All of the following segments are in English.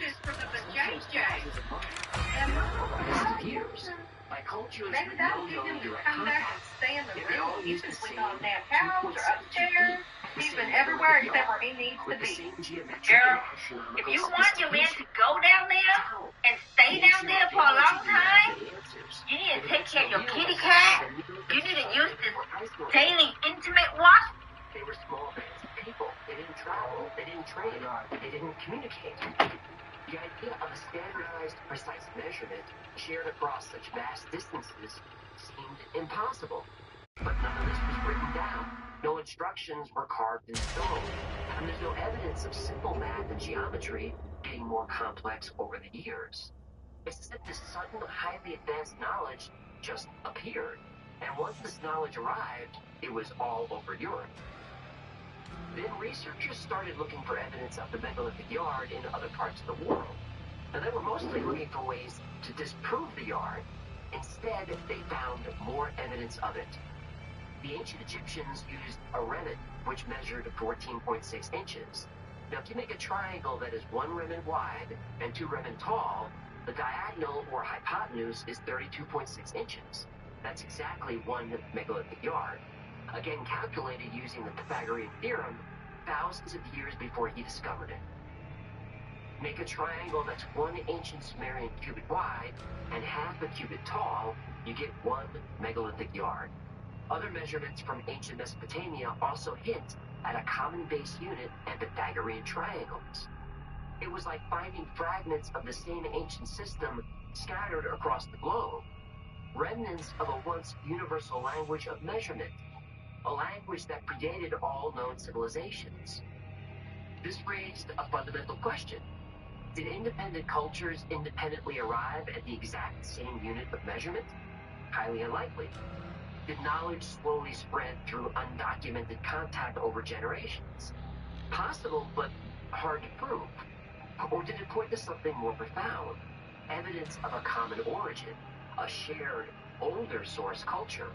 ashes for the JJ. And Years. By cultures maybe with that'll no get him known to direct come back and contact, stay in the they all room. He's use been the sleeping same on the damn couch or 2.72 upstairs. the He's same been everywhere megalithic except yard, where he needs to with the be. same geometric Girl, and astronomical if you want your man to sophistication. go down there How? and stay The down ancient there for a long archaeology time, demanded answers. you need to But take care of your ancient kitty realists cat. and neolithic You need to use scientists this were isolated. daily intimate wash. They were small bands of people. They didn't travel. They didn't trade. They didn't communicate. The idea of a standardized, precise measurement shared across such vast distances seemed impossible. But none of this was written down. No instructions were carved in stone. And there's no evidence of simple math and geometry getting more complex over the years. It's as if this sudden, highly advanced knowledge just appeared. And once this knowledge arrived, it was all over Europe. Then researchers started looking for evidence of the megalithic yard in other parts of the world. And they were mostly looking for ways to disprove the yard. Instead, they found more evidence of it. The ancient Egyptians used a remnant, which measured 14.6 inches. Now, if you make a triangle that is 1 remnant wide and 2 remnant tall, the diagonal or hypotenuse is 32.6 inches. That's exactly 1 megalithic yard. Again, calculated using the Pythagorean theorem thousands of years before he discovered it. Make a triangle that's 1 ancient Sumerian cubit wide and half a cubit tall, you get 1 megalithic yard. Other measurements from ancient Mesopotamia also hint at a common base unit and Pythagorean triangles. It was like finding fragments of the same ancient system scattered across the globe, remnants of a once universal language of measurement, a language that predated all known civilizations. This raised a fundamental question. Did independent cultures independently arrive at the exact same unit of measurement? Highly unlikely. Did knowledge slowly spread through undocumented contact over generations? Possible, but hard to prove. Or did it point to something more profound? Evidence of a common origin, a shared, older source culture.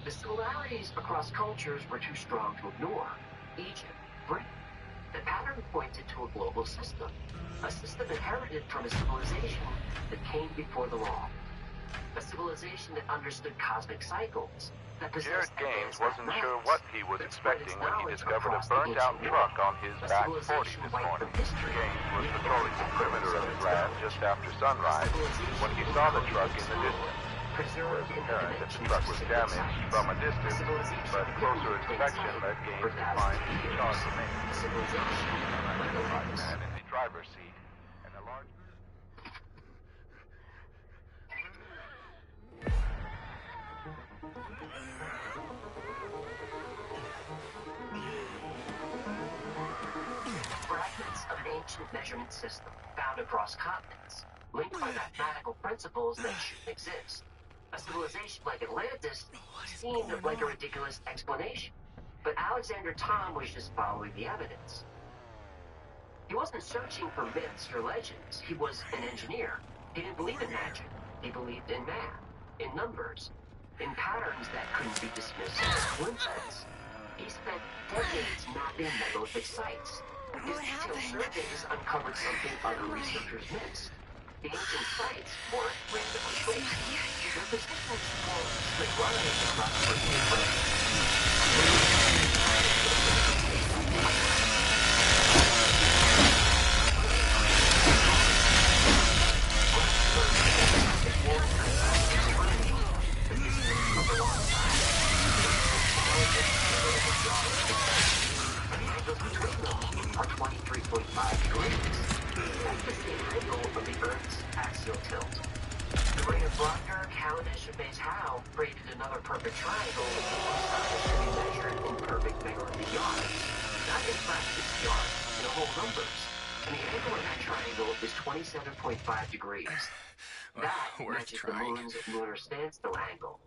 The similarities across cultures were too strong to ignore. Egypt, Britain. The pattern pointed to a global system, a system inherited from a civilization that came before the law. A civilization that understood cosmic cycles, that possessed Jared Gaines advanced wasn't sure mathematics, what he was that spread its expecting when he knowledge discovered a across the burnt-out ancient truck world. on his A back 40 civilization this wiped morning. from history. Gaines was The patrolling the perimeter of his lab just after sunrise when he saw the truck in the distance. It was apparent that the truck was damaged from a distance, but closer inspection led Gaines to find two charred remains, an unidentified man in the driver's seat, and a large... Fragments of an ancient measurement system found across continents, linked by mathematical principles that shouldn't exist. A civilization like Atlantis seemed like a ridiculous explanation, but Alexander Thom was just following the evidence. He wasn't searching for myths or legends. He was an engineer. He didn't believe in magic. He believed in math, in numbers, in patterns that couldn't be dismissed as coincidence. He spent decades mapping megalithic sites. His detailed surveys uncovered something other researchers missed. The ancient sites weren't randomly traced. Their positions formed straight lines across vertical planes. Between them are 23.5 degrees. That's the same angle of the Earth's axial tilt. The ring of Bruckner, Cavendish, and Bayes Howe created another perfect triangle whose size can be measured in perfect megalithic yards. Not in fractions yards, in whole numbers. And the angle of that triangle is 27.5 degrees. That matches the moon's lunar standstill angle.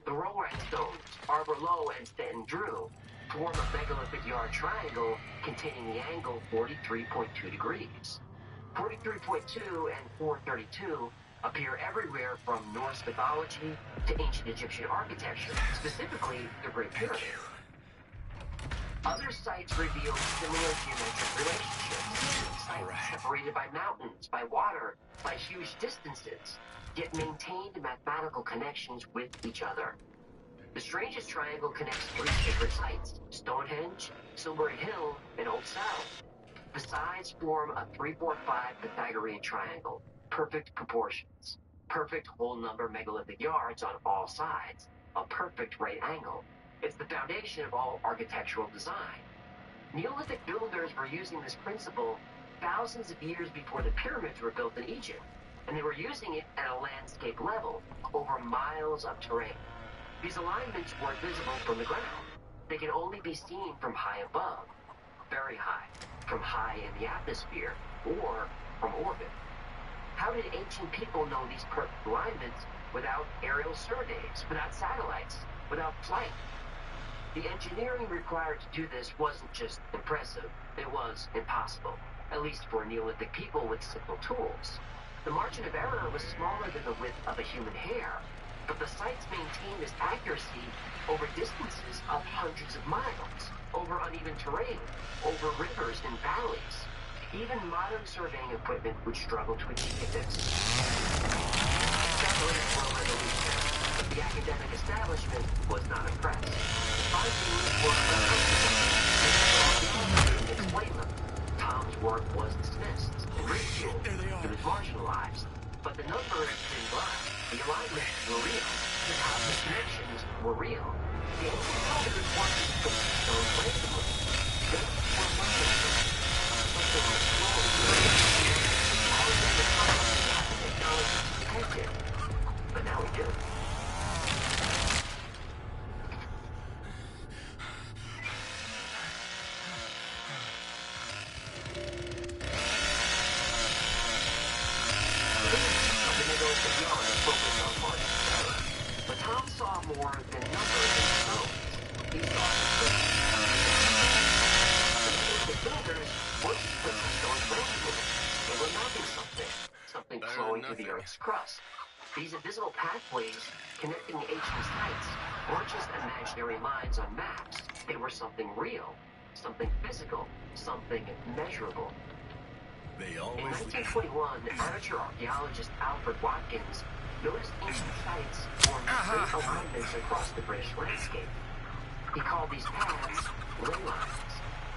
The Rollright stones, Arbor Low and Stanton Drew, form a megalithic yard triangle containing the angle 43.2 degrees. 43.2 and 432 appear everywhere from Norse mythology to ancient Egyptian architecture, specifically the Great Pyramid. Other sites reveal similar geometric relationships. Sites separated by mountains, by water, by huge distances, yet maintained mathematical connections with each other. The strangest triangle connects three sacred sites: Stonehenge, Silbury Hill, and Old Saddle. The sides form a 3-4-5 Pythagorean triangle, perfect proportions, perfect whole number megalithic yards on all sides, a perfect right angle. It's the foundation of all architectural design. Neolithic builders were using this principle thousands of years before the pyramids were built in Egypt, and they were using it at a landscape level, over miles of terrain. These alignments weren't visible from the ground. They can only be seen from high above, very high, from high in the atmosphere, or from orbit. How did ancient people know these perfect alignments without aerial surveys, without satellites, without flight? The engineering required to do this wasn't just impressive, it was impossible, at least for Neolithic people with simple tools. The margin of error was smaller than the width of a human hair, but the sites maintained this accuracy over distances of hundreds of miles, over uneven terrain, over rivers and valleys. Even modern surveying equipment would struggle to achieve this. Satellites were revolutionary, but the academic establishment was not impressed. Findings were unprecedented, and explain them. Tom's work was dismissed and ridiculed. He was marginalized, but the numbers didn't lie. The alignments were real. The cosmic connections were real. The ancient builders weren't just putting stones randomly. They were working something was slowly breaking. All of that was possible to have the technology to detect it. But now we do. But Tom saw more than numbers and stones. He saw the builders weren't just putting stones randomly. They were mapping something flowing through the Earth's crust. These invisible pathways connecting ancient sites weren't just imaginary lines on maps. They were something real, something physical, something measurable. In 1921, amateur archaeologist Alfred Watkins noticed ancient sites formed great alignments across the British landscape. He called these paths ley lines.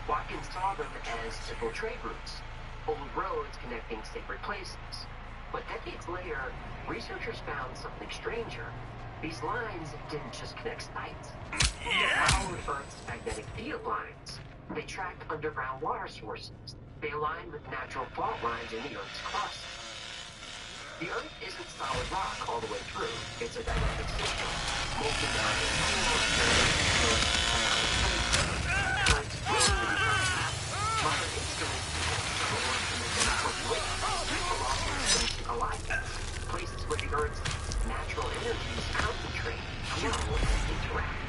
Watkins saw them as simple trade routes, old roads connecting sacred places. But decades later, researchers found something stranger. These lines didn't just connect sites. They followed Earth's magnetic field lines. They tracked underground water sources. They align with natural fault lines in the Earth's crust. The Earth isn't solid rock all the way through. It's a dynamic system. Molten iron modern instruments alignments, places where the Earth's natural energies concentrate, flow, and interact.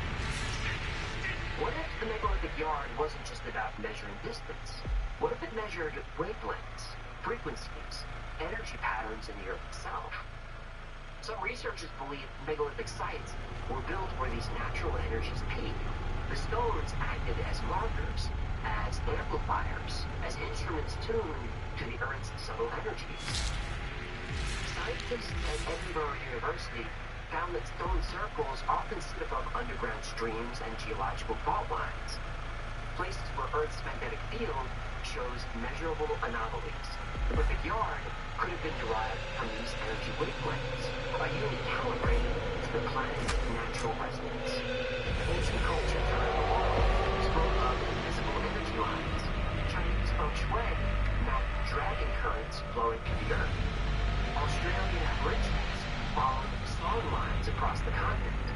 What if the megalithic yard wasn't just about measuring distance? What if it measured wavelengths, frequencies, energy patterns in the Earth itself? Some researchers believe megalithic sites were built where these natural energies peak. The stones acted as markers, as amplifiers, as instruments tuned to the Earth's subtle energies. Scientists at Edinburgh University found that stone circles often sit above underground streams and geological fault lines, places where Earth's magnetic field shows measurable anomalies. The perfect yard could have been derived from these energy wavelengths by unit calibrated to the planet's natural resonance. Ancient cultures around the world spoke of invisible energy lines. Chinese feng shui mapped dragon currents flowing through the Earth. Australian Aborigines followed song lines across the continent.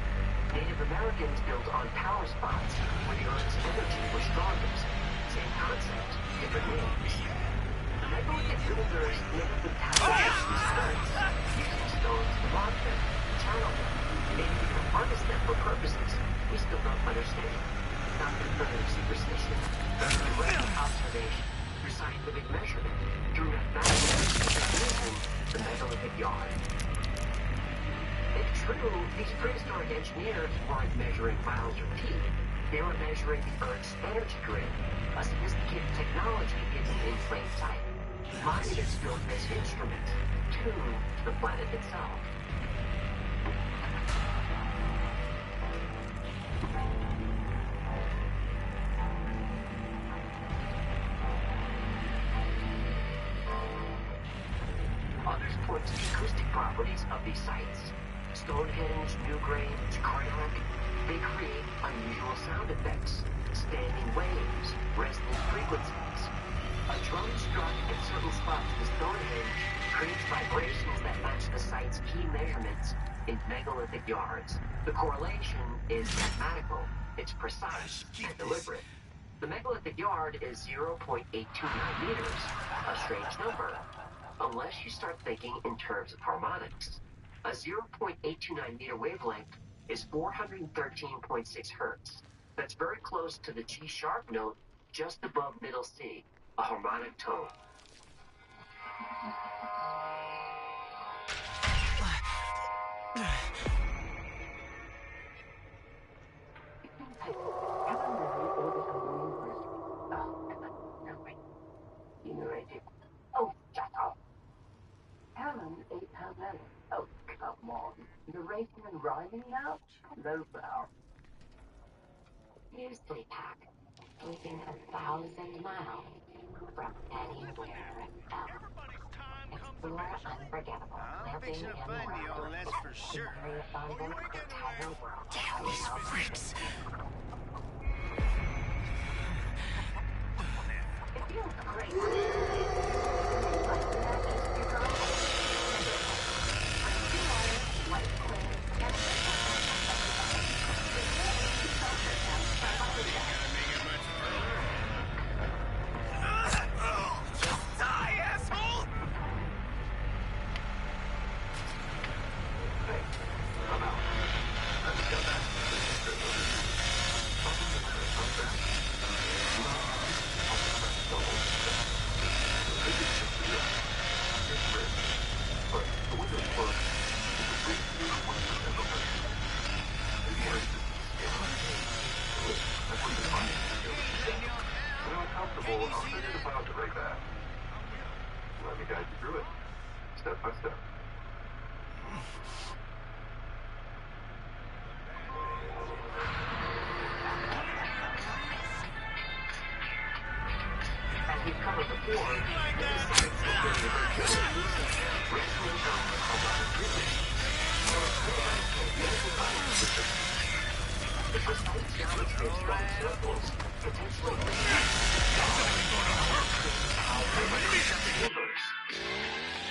Native Americans built on power spots where the Earth's energy was strongest. Same concept, different names. The megalithic builders never been tapped into these currents, using stones to mark them, channel them, maybe even harness them for purposes we still don't understand. Not through primitive superstition, but through direct observation, through scientific measurement, through mathematical using the megalithic yard. If true, these prehistoric engineers weren't measuring miles or feet. They were measuring the Earth's energy grid, a sophisticated technology hidden in plain sight. Monitors built as instruments, tuned to the planet itself. Others point to the acoustic properties of these sites. Stonehenge, Newgrange, Cranach, they create unusual sound effects, standing waves, resonant frequencies. A drum struck at certain spots of Stonehenge creates vibrations that match the site's key measurements in megalithic yards. The correlation is mathematical, it's precise and deliberate. The megalithic yard is 0.829 meters, a strange number, unless you start thinking in terms of harmonics. A 0.829 meter wavelength is 413.6 hertz. That's very close to the G sharp note just above middle C, a harmonic tone. Oh, shut up. Helen ate her melon. Oh, come on. Narrating and rhyming now? Low brow. Here's Sleepak, sleeping 1,000 miles from anywhere else. Explore unforgettable, living in the that's for sure. very abundant entire world. Damn these freaks! It feels great. Let me guide you through it, step by step. As we've covered before, these sites located in resonant harmonic frequencies. The precise geometry of strong circles potentially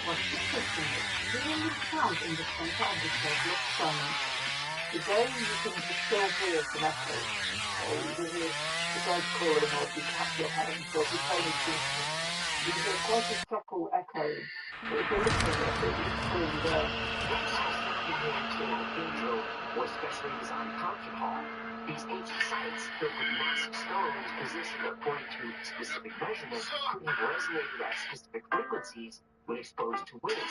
What's interesting is seeing the sound in the center of the circle of stone. Today you can still hear some echoes. You can hear the birds calling or if you tap your hands or if you play with things. You can hear quite a subtle echo. But if you're listening, it's really there. or specially designed concert hall. These ancient sites, built with massive stones positioned according to specific measurements, could have resonated at specific frequencies when exposed to wind,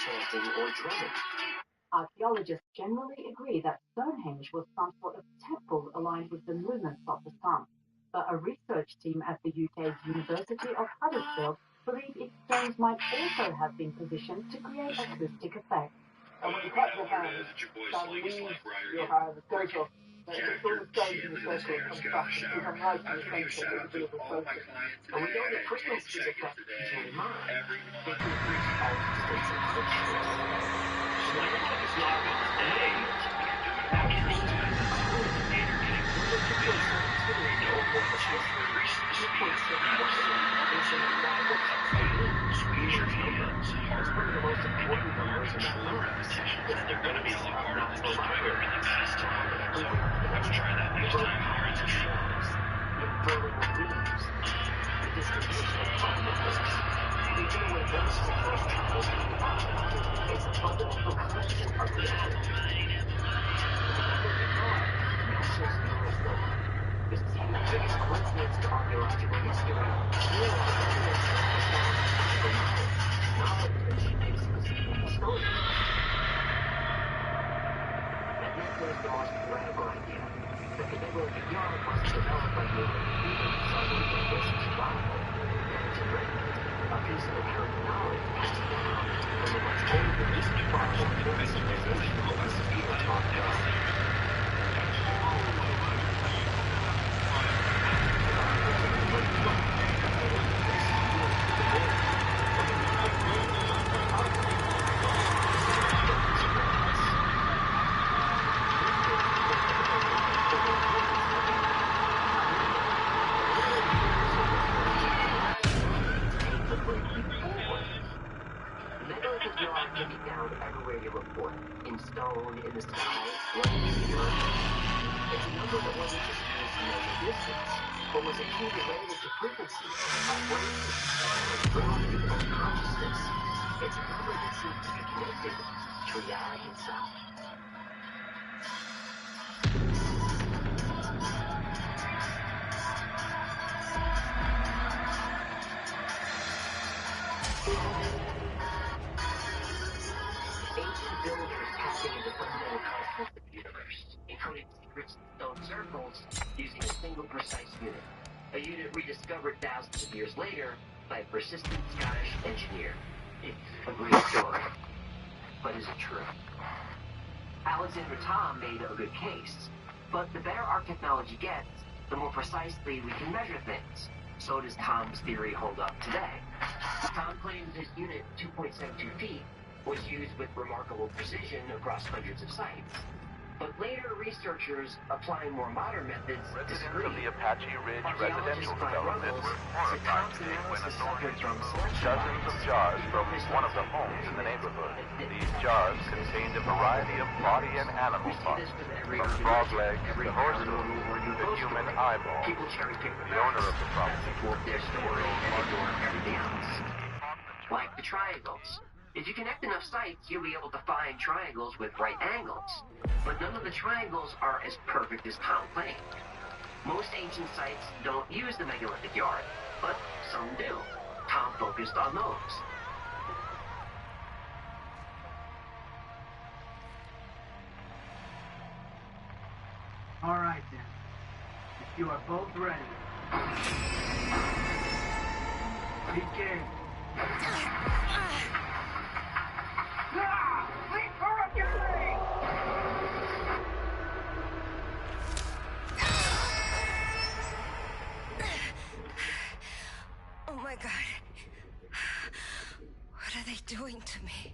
chanting, or drumming. Archaeologists generally agree that Stonehenge was some sort of temple aligned with the movements of the sun. But a research team at the UK's University of Huddersfield believe its stones might also have been positioned to create acoustic effects. And when you clap your hands, that leaves your hands go to it's all the stones in the circle comes back and become right in the center of the bit of a circle. And we know that frequencies affect visual in mind. They can increase all states of consciousness. So the network is not It's one of the most important numbers in that they're going to be so hard on this trigger really fast. So let's try that next time. Cards and shells. The burning of leaves. The distribution of particles. The getaway those signals travel through the atom. It's a fundamental question of reality. This is the biggest coincidence in archaeological history. And then there's the most radical idea that the megalithic yard was known in the sky like the Earth. It's a number that wasn't just used to measure distance, but was a key related to frequency, vibration, neutrality, and consciousness. It's a number that seems to be connected to reality itself. Ancient builders tapping into fundamental concepts of the universe, including secrets of stone circles, using a single precise unit. A unit rediscovered thousands of years later by a persistent Scottish engineer. It's a great story. But is it true? Alexander Thom made a good case. But the better our technology gets, the more precisely we can measure things. So does Thom's theory hold up today? Thom claims his unit, 2.72 feet, was used with remarkable precision across hundreds of sites. But later researchers applying more modern methods Residents disagree. of the Apache Ridge Archaeologists residential Clyde development Ruggles were said horrified Thom's today when analysis authorities suffered from removed selection dozens of bias. jars from one of the homes in the neighborhood. These jars contained a variety of body and animal parts, from frog legs to horse hooves to human eyeballs. People cherry-pick The owner of the property support their story and ignore everything else. Like the triangles. If you connect enough sites, you'll be able to find triangles with right angles. But none of the triangles are as perfect as Thom claimed. Most ancient sites don't use the megalithic yard, but some do. Thom focused on those. All right, then. If you are both ready. Begin. Leave her up your way! Oh my God. What are they doing to me?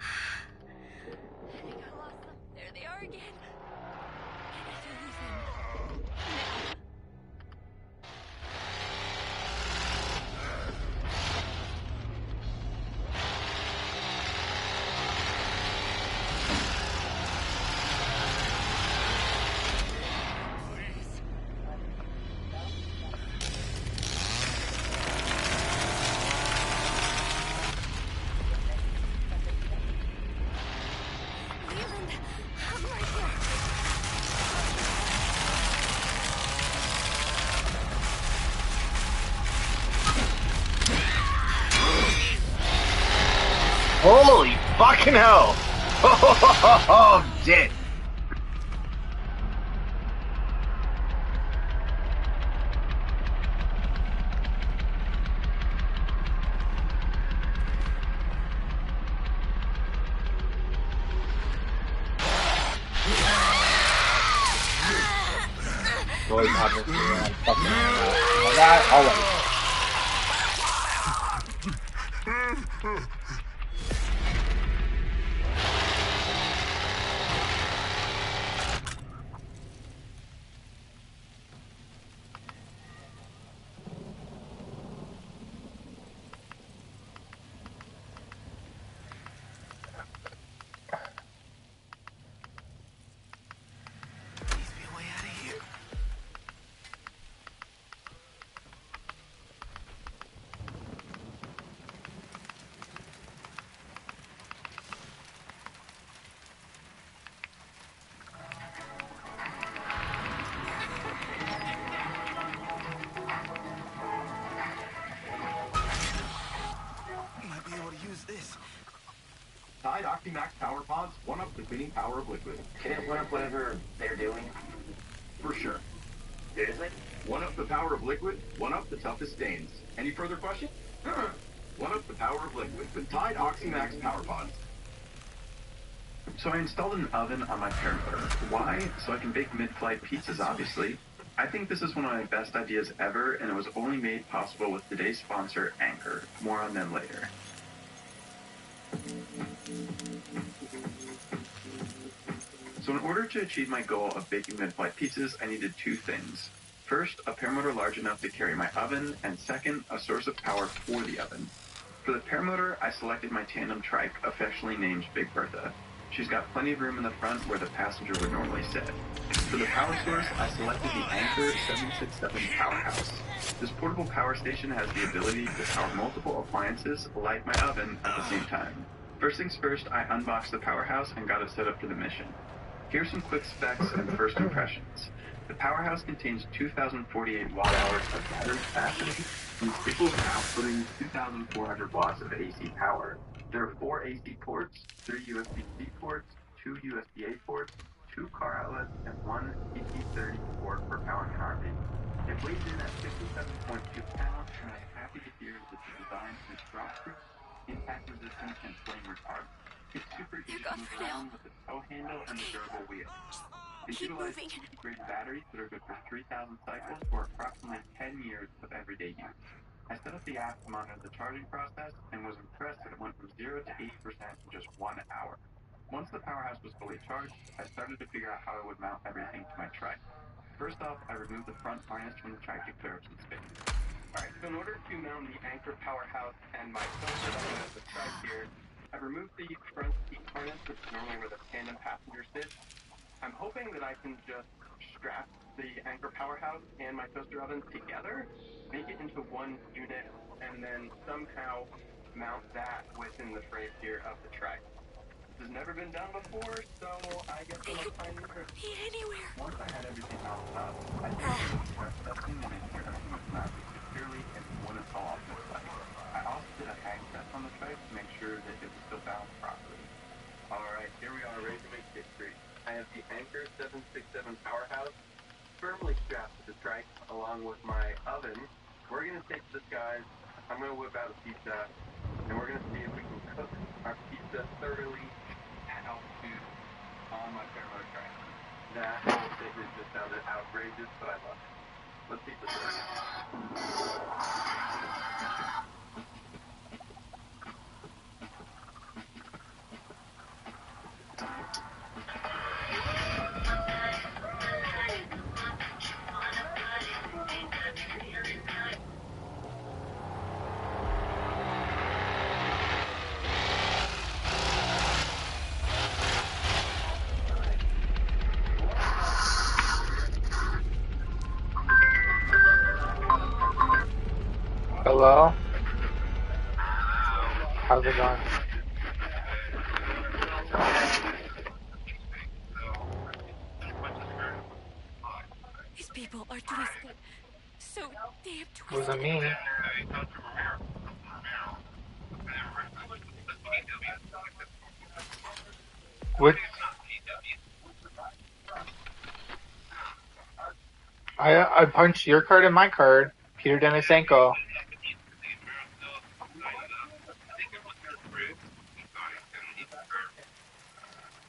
I think I lost them. There they are again. I need to lose them. Now. Leland, I'm right here. Holy fucking hell! Oh, dead. Always have this around fucking like that, always. Needs to be a way out of here. Might be able to use this. Tide OxyMax Power Pods one-up the cleaning power of liquid. Can it one up whatever they're doing? For sure. Seriously? One-up the power of liquid, one-up the toughest stains. Any further questions? One-up the power of liquid with Tide OxyMax Power Pods. So I installed an oven on my paramotor. Why? So I can bake mid-flight pizzas, obviously. I think this is one of my best ideas ever, and it was only made possible with today's sponsor, Anchor. More on them later. So in order to achieve my goal of baking mid-flight pizzas, I needed two things. First, a paramotor large enough to carry my oven, and second, a source of power for the oven. For the paramotor, I selected my tandem trike, affectionately named Big Bertha. She's got plenty of room in the front where the passenger would normally sit. For the power source, I selected the Anker 767 Powerhouse. This portable power station has the ability to power multiple appliances, like my oven, at the same time. First things first, I unboxed the Powerhouse and got it set up for the mission. Here's some quick specs and first impressions. The Powerhouse contains 2,048 watt-hours of battery capacity and is capable of outputting 2,400 watts of AC power. There are 4 AC ports, 3 USB-C ports, 2 USB-A ports, 2 car outlets, and 1 CT30 port for powering an RV. It weighs in at 57.2 pounds, and I'm happy to hear that the design is drop-proof, impact-resistant, and flame retardant. It's super easy to move around with the tow handle and the durable wheel. It utilizes grade batteries that are good for 3,000 cycles or approximately 10 years of everyday use. I set up the app to monitor the charging process and was impressed that it went from 0 to 80% in just 1 hour. Once the Powerhouse was fully charged, I started to figure out how I would mount everything to my trike. First off, I removed the front harness from the trike to clear up some space. Alright, so in order to mount the Anker Powerhouse and my toaster oven at the trike here, I've removed the front seat harness, which is normally where the tandem passenger sits. I'm hoping that I can just strap the Anker Powerhouse and my toaster oven together, make it into one unit, and then somehow mount that within the frame here of the trike. This has never been done before, so I guess I'm a pioneer. Be anywhere. Once I had everything mounted up, I did some start testing to make sure everything was mounted securely and wouldn't fall off the trike. I also did a hang test on the trike to make sure that it was still balanced properly. Alright, here we are, ready to make history. I have the Anker 767 Powerhouse firmly strapped to the trike along with my oven. We're going to take this, guys. I'm going to whip out a pizza, and we're going to see if we can cook our pizza thoroughly at altitude on my parallel trike. That whole statement just sounded outrageous, but I love it. Let's see if this works. Hello? How's it going? These people are twisted. So damn twisted. Wasn't me. What? I punched your card and my card. Peter Denisenko.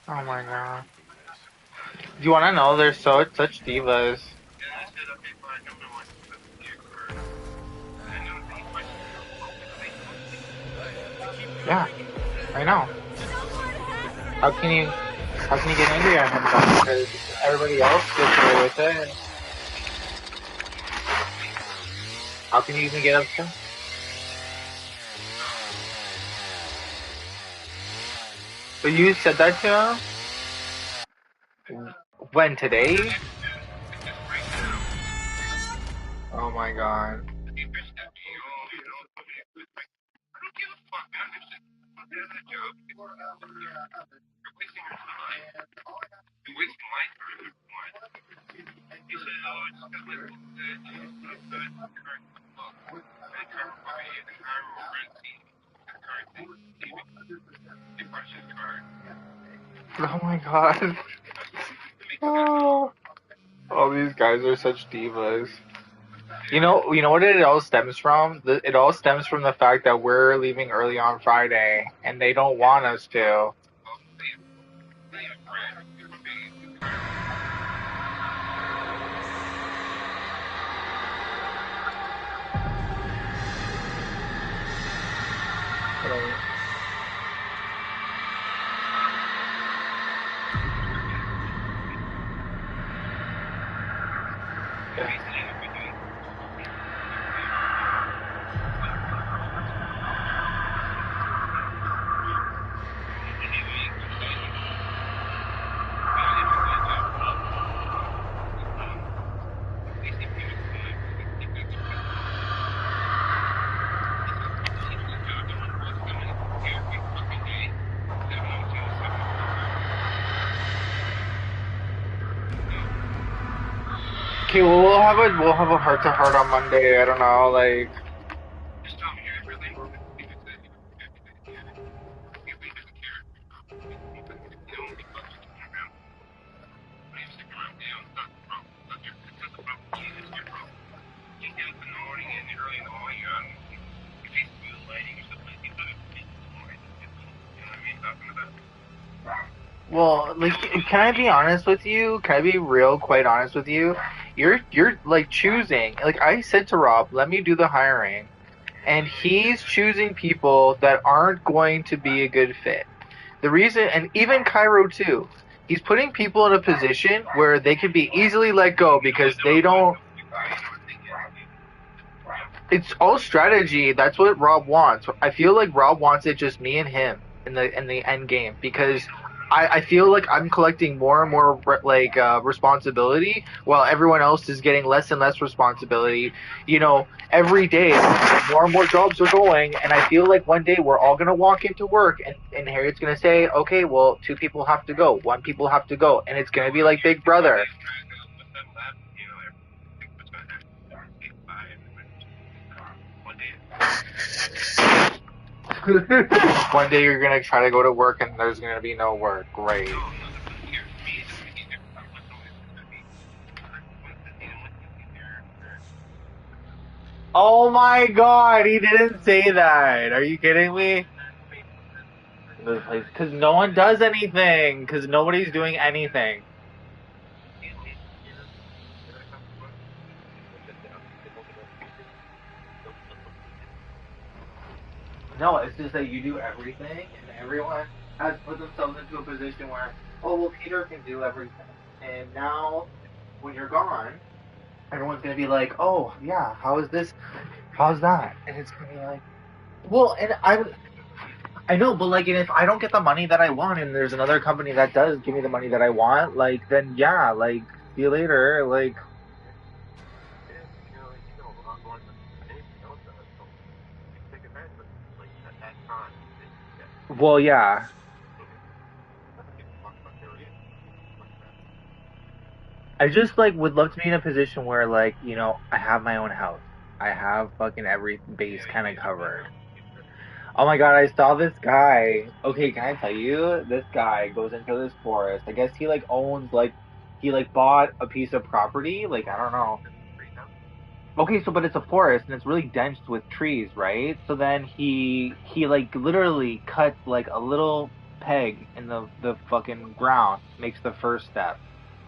Oh my god. Do you want to know? They're such divas. Yeah, I know. How can you get angry at him though? Because everybody else gets away with it. How can you even get upset? But you said that to him? When, today? Oh my god. Oh my god. Oh, these guys are such divas. You know what it all stems from? It all stems from the fact that we're leaving early on Friday, and they don't want us to. Okay, well, we'll have a heart to heart on Monday. I don't know, like. Well, like, can I be honest with you? Can I be real, quite honest with you? You're like choosing. Like I said to Rob, let me do the hiring, and he's choosing people that aren't going to be a good fit. The reason, and even Cairo too, he's putting people in a position where they can be easily let go because they don't. It's all strategy. That's what Rob wants. I feel like Rob wants it just me and him in the end game because I feel like I'm collecting more and more responsibility while everyone else is getting less and less responsibility. You know, every day more and more jobs are going, and I feel like one day we're all gonna walk into work and Harriet's gonna say, okay, well, 2 people have to go, 1 people have to go, and it's gonna be like Big Brother. One day you're gonna try to go to work and there's gonna be no work. Great. Oh my god, he didn't say that. Are you kidding me? Because no one does anything. Because nobody's doing anything. No, it's just that you do everything, and everyone has put themselves into a position where, oh, well, Peter can do everything. And now, when you're gone, everyone's going to be like, oh, yeah, how is this? How's that? And it's going to be like, well, and I know, but like, and if I don't get the money that I want and there's another company that does give me the money that I want, like, then yeah, like, see you later, like. Well, yeah. I just like would love to be in a position where like, you know, I have my own house. I have fucking every base kind of covered. Oh my god, I saw this guy. Okay, can I tell you? This guy goes into this forest. I guess he like owns like he like bought a piece of property, like I don't know. Okay, so but it's a forest and it's really dense with trees, right? So then he like literally cuts like a little peg in the fucking ground, makes the first step.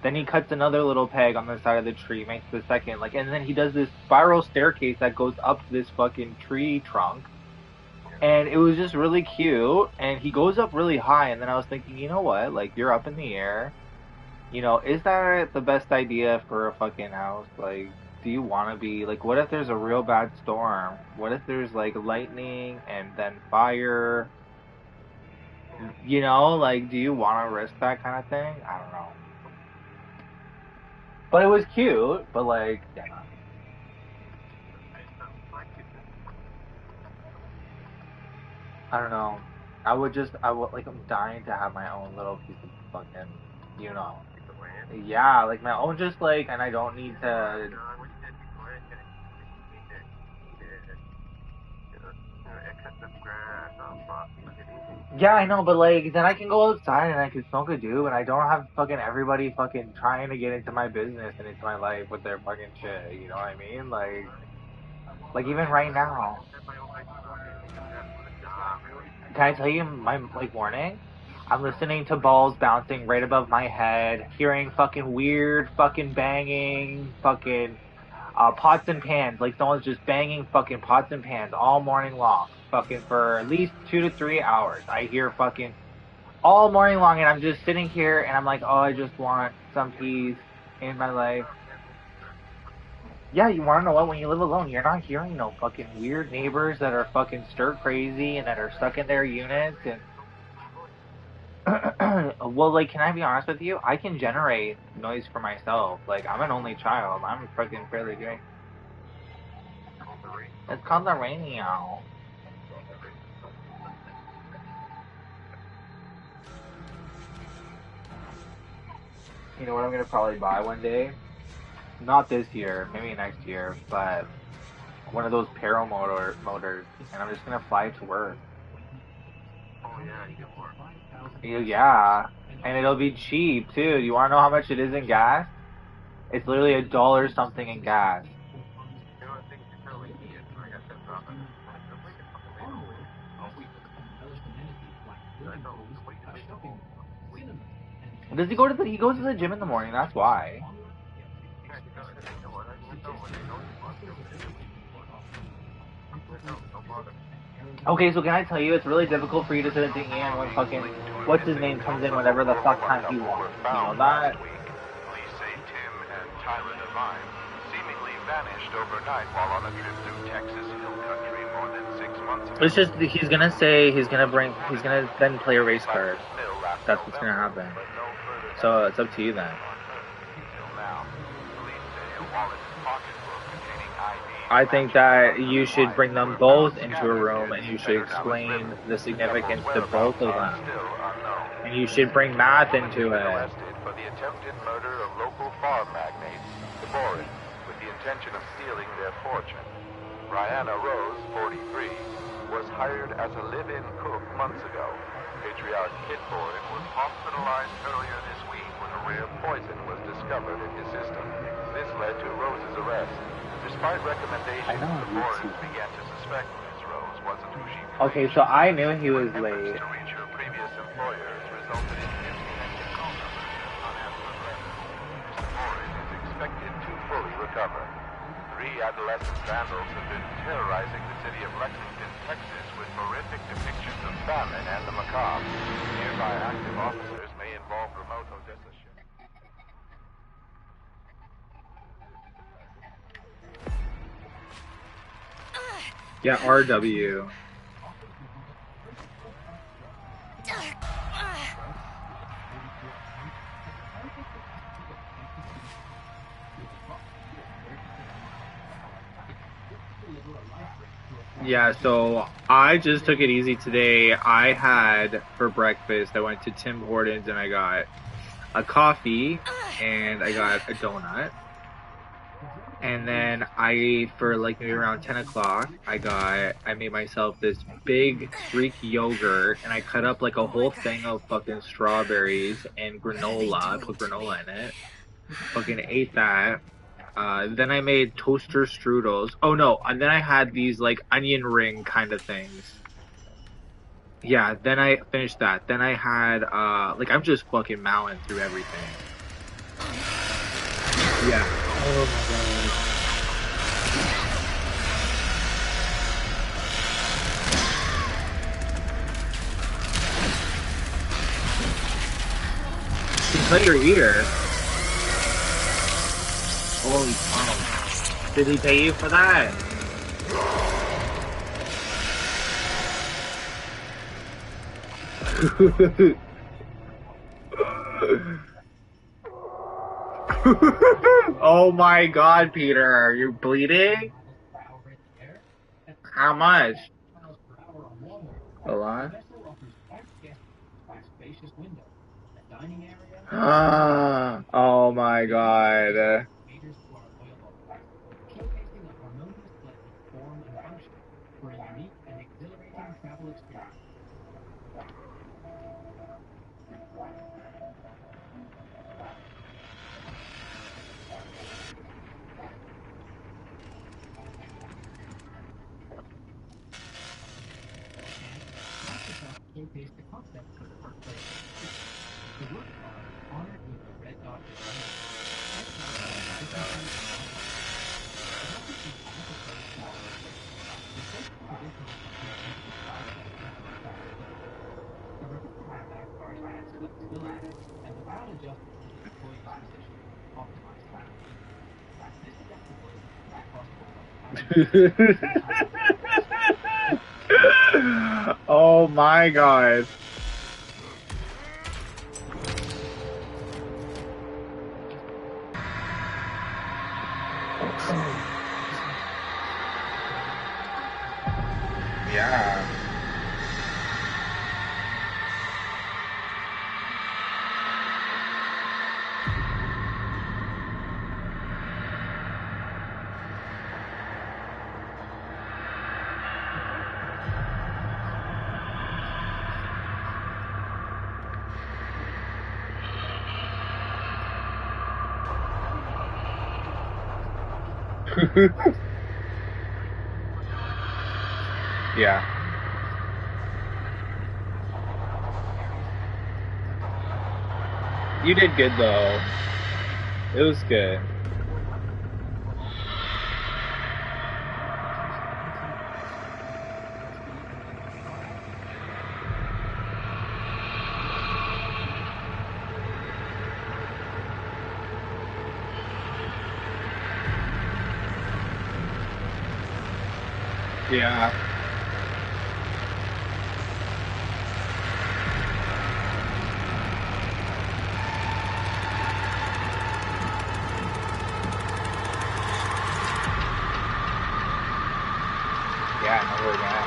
Then he cuts another little peg on the side of the tree, makes the second, like, and then he does this spiral staircase that goes up this fucking tree trunk. And it was just really cute, and he goes up really high, and then I was thinking, you know what, like, you're up in the air, you know, is that the best idea for a fucking house? Like, do you want to be, like, what if there's a real bad storm? What if there's, like, lightning and then fire? You know, like, do you want to risk that kind of thing? I don't know. But it was cute, but, like, yeah. I don't know. I would, like, I'm dying to have my own little piece of fucking, you know. Yeah, like, my own just, like, and I don't need to. Yeah, I know, but, like, then I can go outside and I can smoke a doob, and I don't have fucking everybody fucking trying to get into my business and into my life with their fucking shit, you know what I mean? Like even right now. Can I tell you my, like, morning? I'm listening to balls bouncing right above my head, hearing fucking weird fucking banging, fucking pots and pans, like someone's just banging fucking pots and pans all morning long, fucking for at least 2 to 3 hours. I hear fucking all morning long, and I'm just sitting here, and I'm like, oh, I just want some peace in my life. Yeah, you wanna know what? When you live alone, you're not hearing no fucking weird neighbors that are fucking stir crazy and that are stuck in their units and. Well, like, can I be honest with you? I can generate noise for myself. Like, I'm an only child. I'm fucking fairly great. It's called the radio. You know what I'm gonna probably buy one day? not this year, maybe next year, but one of those motors, and I'm just gonna fly to work. Oh yeah, you get more. Yeah, and it'll be cheap too. You wanna know how much it is in gas? It's literally $1 something in gas. You know, I think it's really neat. I got that problem. Does he go to the? He goes to the gym in the morning. That's why. Okay, so can I tell you, it's really difficult for you to sit at the end when fucking what's his name comes in whenever the fuck time he wants. You know that? Police say Tim and Tyra Devine seemingly vanished overnight while on a trip through Texas Hill Country more than 6 months ago. It's just he's gonna say he's gonna then play a race card. That's what's gonna happen. So it's up to you then. I think that you should bring them both into a room and you should explain the significance to both of them. And you should bring math into it. For the attempted murder of local farm magnates, the Boren, with the intention of stealing their fortune. Rihanna Rose, 43, was hired as a live-in cook months ago. Patriarch Kit Boren was hospitalized earlier this week when a rare poison was discovered in his system. This led to Rose's arrest. Despite recommendations, the Borens began to suspect Ms. Rose wasn't who she claimed. Okay, so I knew he was late. To reach her previous employers resulted in disconnected phone numbers and unanswered letters. Mr. Boren is expected to fully recover. 3 adolescent vandals have been terrorizing the city of Lexington, Texas, with horrific depictions of famine and the macabre. Nearby active officers may involve remote Odessa ships. Yeah, RW. Yeah, so I just took it easy today. I had, for breakfast, I went to Tim Hortons and I got a coffee and I got a donut. And then for like maybe around 10 o'clock, I made myself this big Greek yogurt and I cut up like a whole thing of fucking strawberries and granola. I put granola in it. Fucking ate that. Then I made toaster strudels. Oh no, and then I had these like onion ring kind of things. Yeah, then I finished that. Then I had, like I'm just fucking mowing through everything. Yeah. Oh my god. You cut your ear. Holy fuck. Did he pay you for that? Oh my god, Peter, you're bleeding? How much? A lot? Oh my god. Oh my god. Yeah. Yeah. You did good though. It was good. Yeah. Yeah, I know where we're at.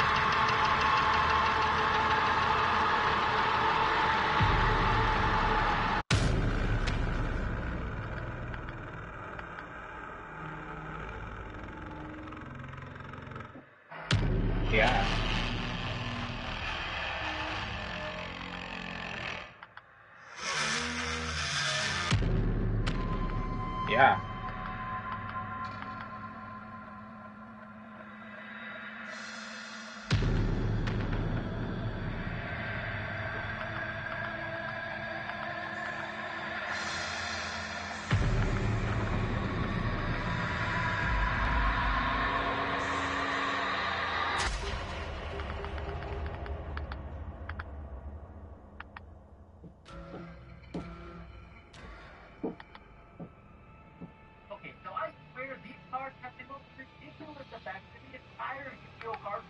Yeah. Yeah. Okay, so I swear these cars have the most ridiculous effects in the entire Yu-Gi-Oh card.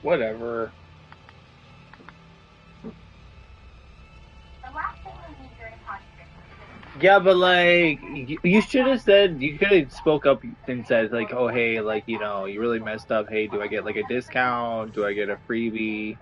Whatever. The last thing we need during Hotchkiss is Yeah, but like, you should have said, you could have spoke up and said, like, oh, hey, like, you know, you really messed up. Hey, do I get like a discount? Do I get a freebie?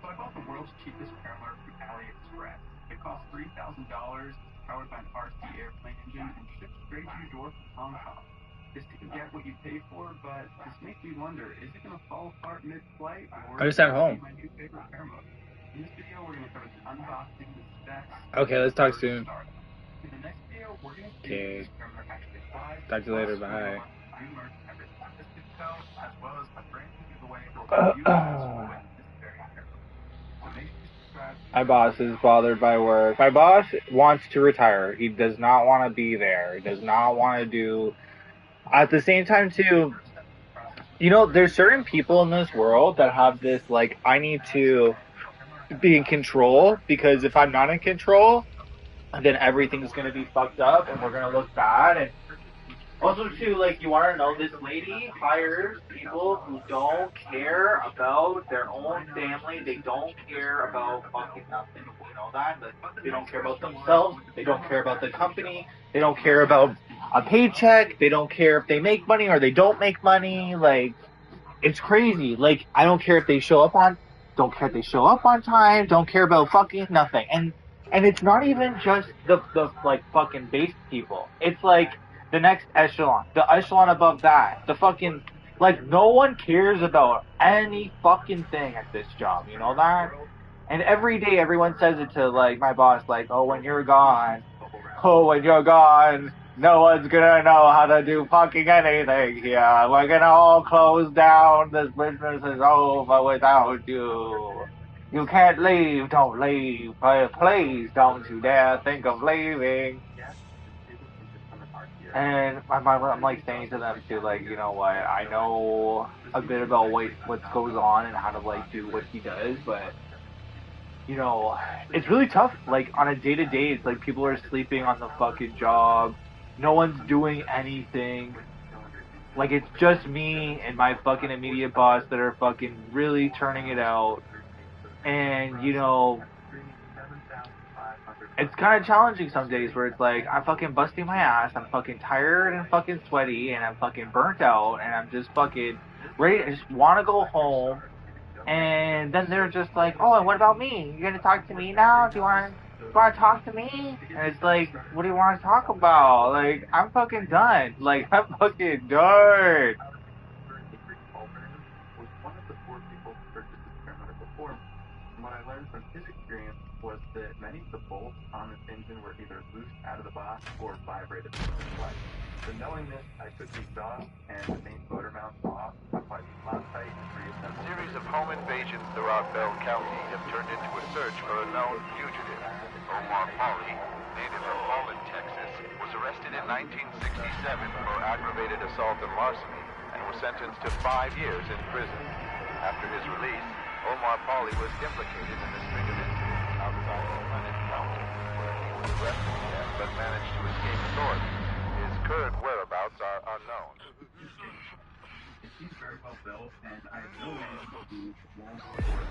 So I bought the world's cheapest Paralar from AliExpress. It costs $3,000, powered by an RC airplane engine, and shipped straight to your door from Hong Kong. This didn't get what you paid for, but this makes me wonder, is it going to fall apart mid-flight, or I just is it at gonna home. be my new favorite pair mode? In this video, we're going to cover the unboxing, the specs. Okay, let's talk soon. In the next video, we're going to see Okay. if this Paralar actually flies. Talk to you later. Plus, we're Bye. gonna launch new merch every time this video, as well as a brand new giveaway for you guys who win this very pair. So make sure you subscribe. My boss is bothered by work. My boss wants to retire. He does not want to be there. He does not want to do. At the same time, too, you know, there's certain people in this world that have this, like, I need to be in control, because if I'm not in control, then everything's going to be fucked up and we're going to look bad. And also, too, like, you want to know, this lady hires people who don't care about their own family. They don't care about fucking nothing. You know that? Like, they don't care about themselves. They don't care about the company. They don't care about a paycheck. They don't care if they make money or they don't make money. Like, it's crazy. Like, I don't care if they show up on, don't care if they show up on time. Don't care about fucking nothing. And it's not even just the like, fucking base people. It's like the next echelon, the echelon above that, the fucking, like, no one cares about any fucking thing at this job, you know that? And every day everyone says it to, like, my boss, like, oh, when you're gone, no one's gonna know how to do fucking anything here. We're gonna all close down. This business is over without you. You can't leave. Don't leave. Please don't you dare think of leaving. And I'm like saying to them too, like, you know what? I know a bit about what goes on and how to, like, do what he does, but you know, it's really tough. Like, on a day-to-day, it's like people are sleeping on the fucking job. No one's doing anything. Like, it's just me and my fucking immediate boss that are fucking really turning it out. And, you know, it's kind of challenging some days where it's like, I'm fucking busting my ass, I'm fucking tired and fucking sweaty, and I'm fucking burnt out, and I'm just fucking ready, just want to go home, and then they're just like, oh, and what about me? You're gonna talk to me now? Do you want to talk to me? And it's like, what do you want to talk about? Like, I'm fucking done. Like, I'm fucking done. What I learned from his experience was that many of the bolts on this engine were either loose out of the box or vibrated from the flight. So knowing this, I took the exhaust and the main motor mounts off, applied flat tight and reassembled. A series of home invasions throughout Bell County have turned into a search for a known fugitive. Omar Pauly, native of Holland, Texas, was arrested in 1967 for aggravated assault and larceny and was sentenced to 5 years in prison. After his release, Omar Pauly was implicated in a string of incidents outside of Glenn County, where he was arrested but managed to escape authorities. His current whereabouts are unknown. It seems very well built, and I have no way to long support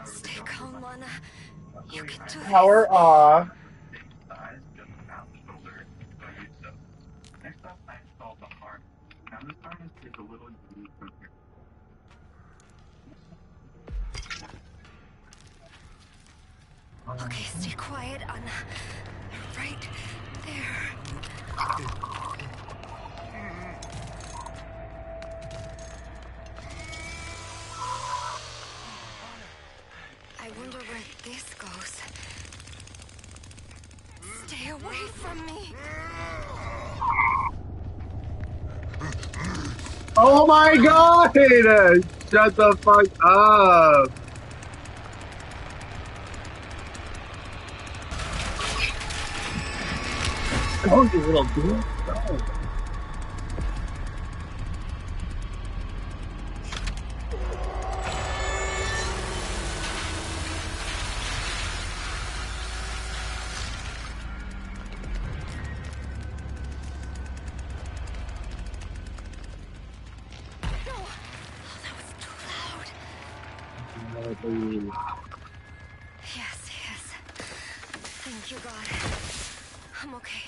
Stay calm, Lana. You can do this. Power off. Next up, I installed the harness. Now this harness is a little unique from here. Okay, stay quiet, Anna. Right there. I wonder where this goes. Stay away from me. Oh my god! Shut the fuck up! Go, you little dude. Go. Yes. Thank you, God. I'm okay.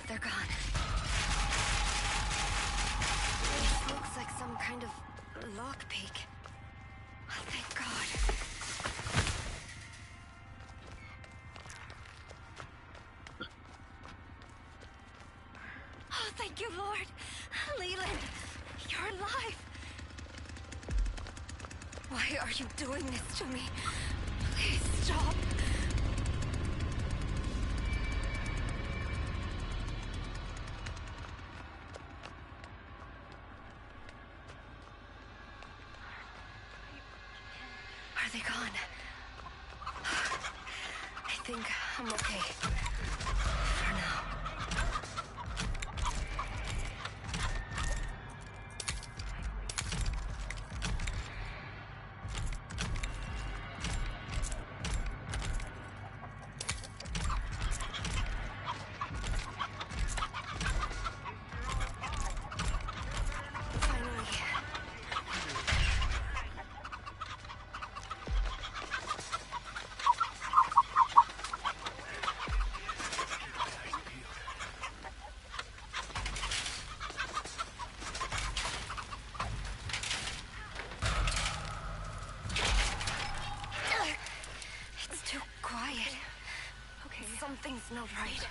They're gone. This looks like some kind of lockpick. Thank God. Oh, thank you, Lord. Leland, you're alive. Why are you doing this to me? Please stop. Are they gone? I think I'm okay. For now. Something's not right.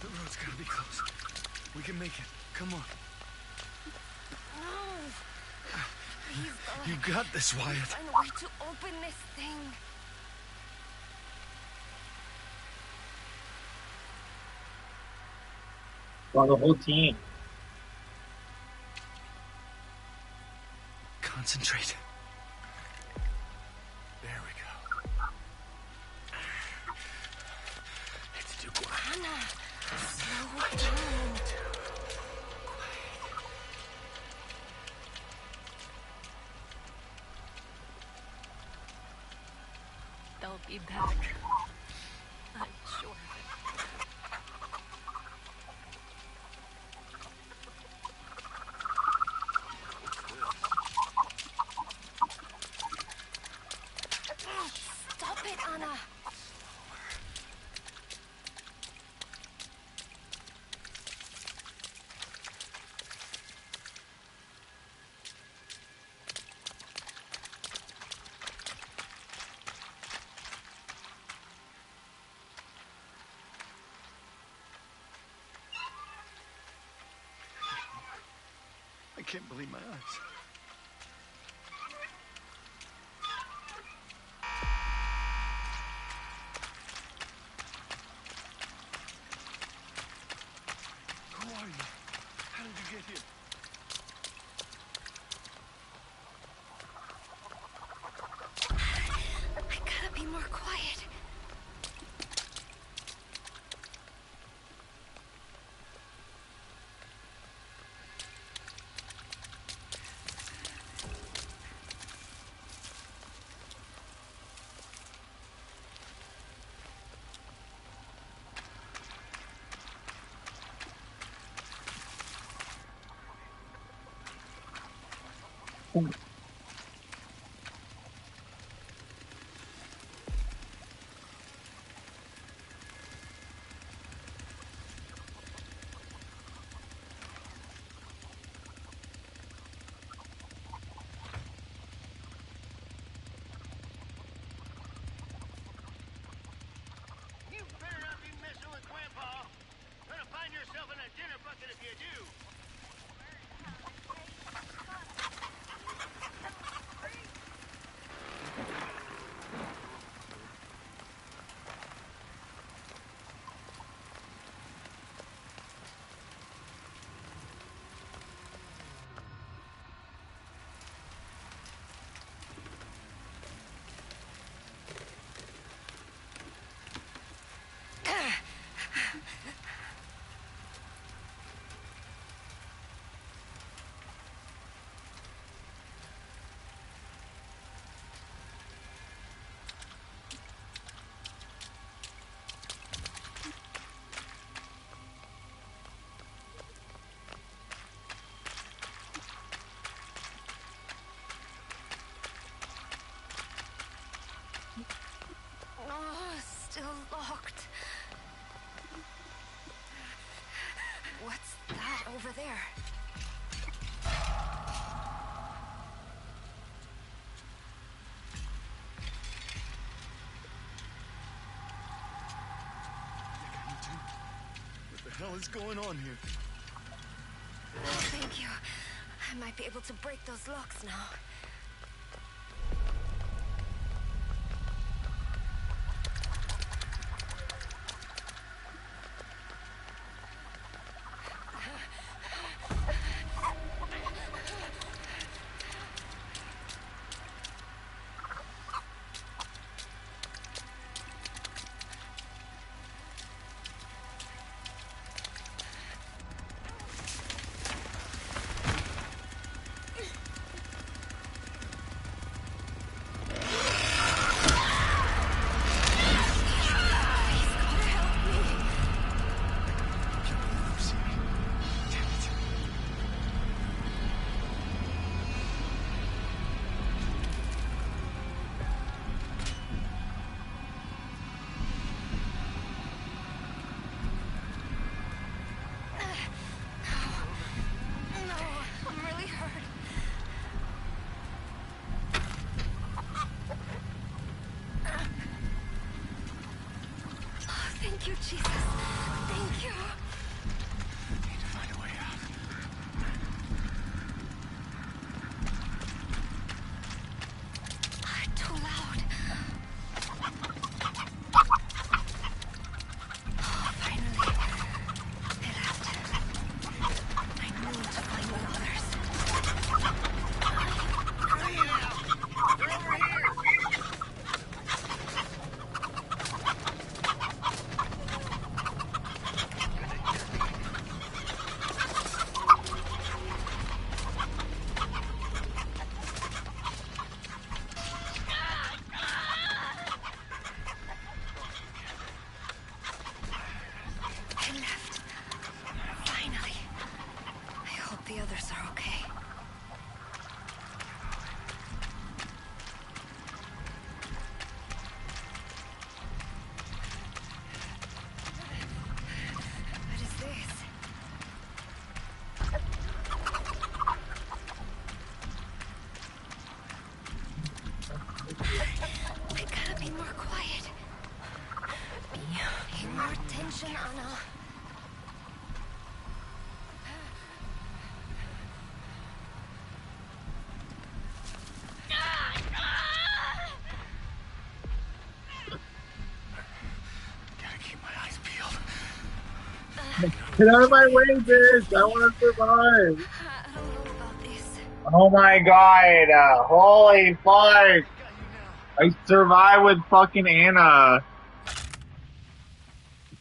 The road's gotta be close. We can make it. Come on. No. Please, God. You got this, Wyatt. Find a way to open this thing. Well, the whole team. Concentrate. There we go. It's too quiet. Anna, slow down. I'll be back. I'm sure of it. Stop it, Anna. I can't believe my eyes. Who are you? How did you get here? I gotta be more quiet. You better not be messing with Grandpa. Gonna find yourself in a dinner bucket if you do. Oh, still locked. What's that over there? What the hell is going on here? Thank you. I might be able to break those locks now. Thank you, Jesus. Thank you. I need to find a way out. Too loud. Oh, finally. They left. I need to find the others. Hurry now! They're over here! Listen, Anna. Gotta keep my eyes peeled. Get out of my way, bitch! I want to survive! I don't know about this. Oh my god! Holy fuck! I survived with fucking Anna.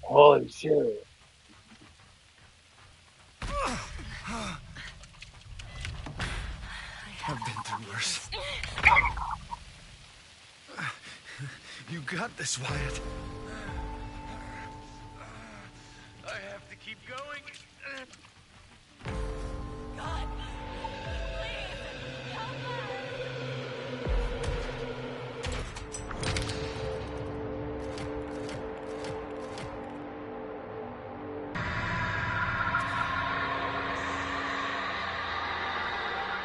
Holy shit. I've been through worse. You got this, Wyatt. I have to keep going.